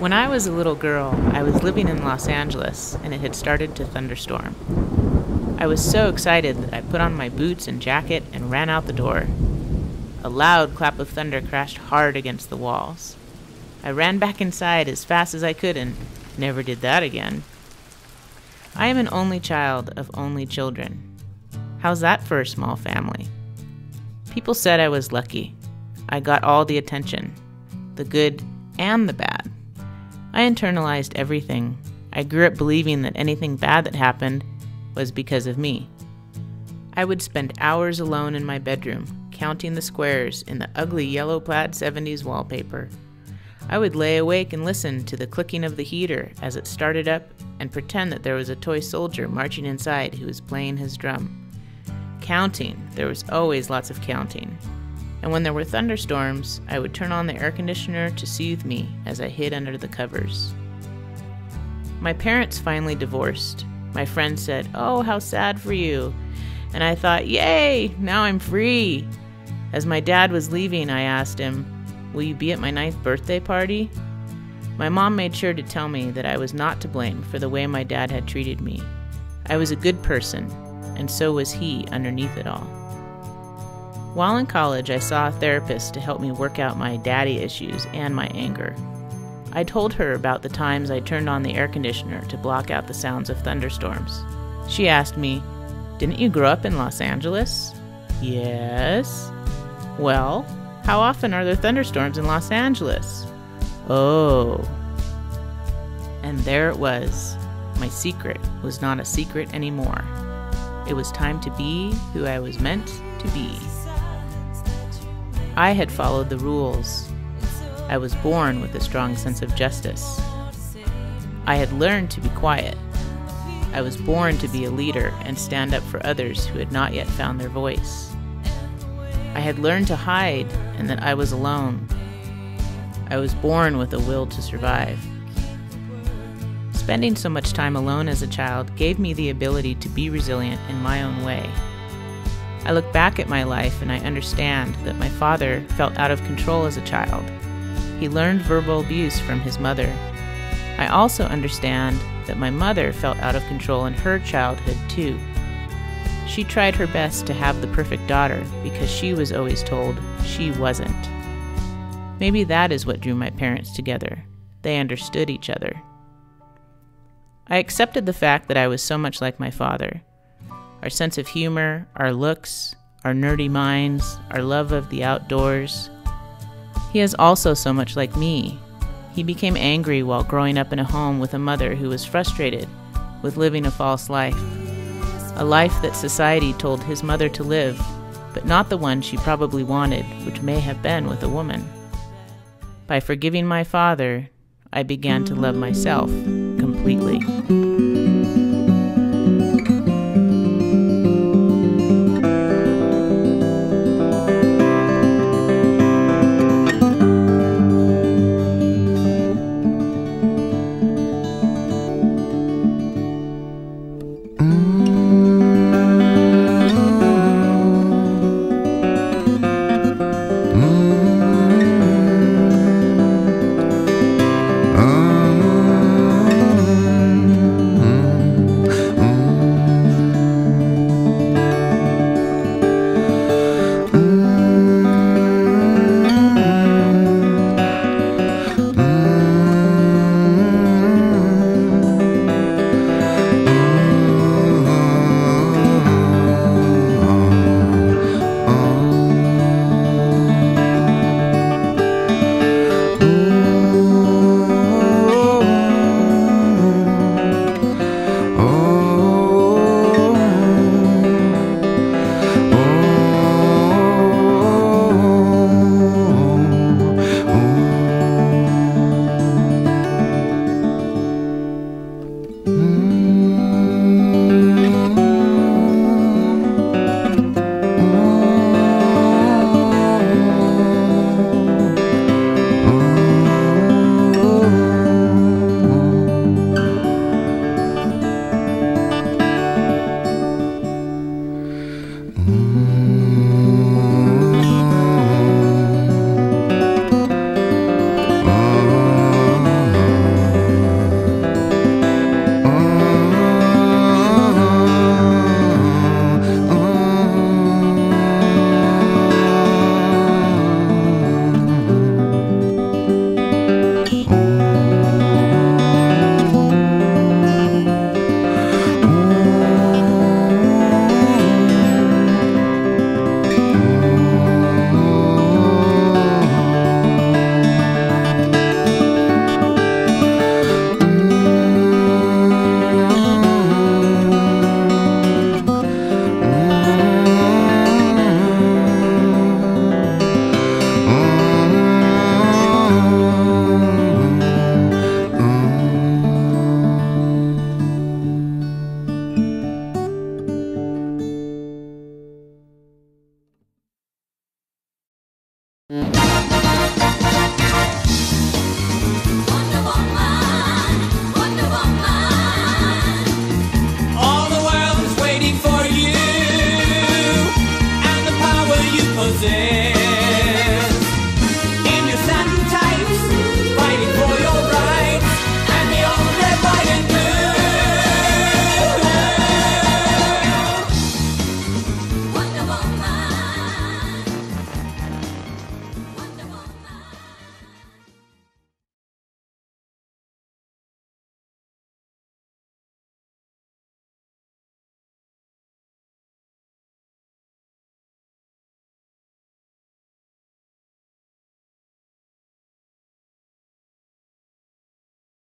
When I was a little girl, I was living in Los Angeles, and it had started to thunderstorm. I was so excited that I put on my boots and jacket and ran out the door. A loud clap of thunder crashed hard against the walls. I ran back inside as fast as I could and never did that again. I am an only child of only children. How's that for a small family? People said I was lucky. I got all the attention, the good and the bad. I internalized everything. I grew up believing that anything bad that happened was because of me. I would spend hours alone in my bedroom, counting the squares in the ugly yellow plaid 70s wallpaper. I would lay awake and listen to the clicking of the heater as it started up and pretend that there was a toy soldier marching inside who was playing his drum. Counting. There was always lots of counting. And when there were thunderstorms, I would turn on the air conditioner to soothe me as I hid under the covers. My parents finally divorced. My friend said, "Oh, how sad for you." And I thought, yay, now I'm free. As my dad was leaving, I asked him, "Will you be at my 9th birthday party?" My mom made sure to tell me that I was not to blame for the way my dad had treated me. I was a good person, and so was he underneath it all. While in college, I saw a therapist to help me work out my daddy issues and my anger. I told her about the times I turned on the air conditioner to block out the sounds of thunderstorms. She asked me, "Didn't you grow up in Los Angeles?" "Yes." "Well, how often are there thunderstorms in Los Angeles?" "Oh." And there it was. My secret was not a secret anymore. It was time to be who I was meant to be. I had followed the rules. I was born with a strong sense of justice. I had learned to be quiet. I was born to be a leader and stand up for others who had not yet found their voice. I had learned to hide and that I was alone. I was born with a will to survive. Spending so much time alone as a child gave me the ability to be resilient in my own way. I look back at my life and I understand that my father felt out of control as a child. He learned verbal abuse from his mother. I also understand that my mother felt out of control in her childhood too. She tried her best to have the perfect daughter because she was always told she wasn't. Maybe that is what drew my parents together. They understood each other. I accepted the fact that I was so much like my father. Our sense of humor, our looks, our nerdy minds, our love of the outdoors. He is also so much like me. He became angry while growing up in a home with a mother who was frustrated with living a false life. A life that society told his mother to live, but not the one she probably wanted, which may have been with a woman. By forgiving my father, I began to love myself completely.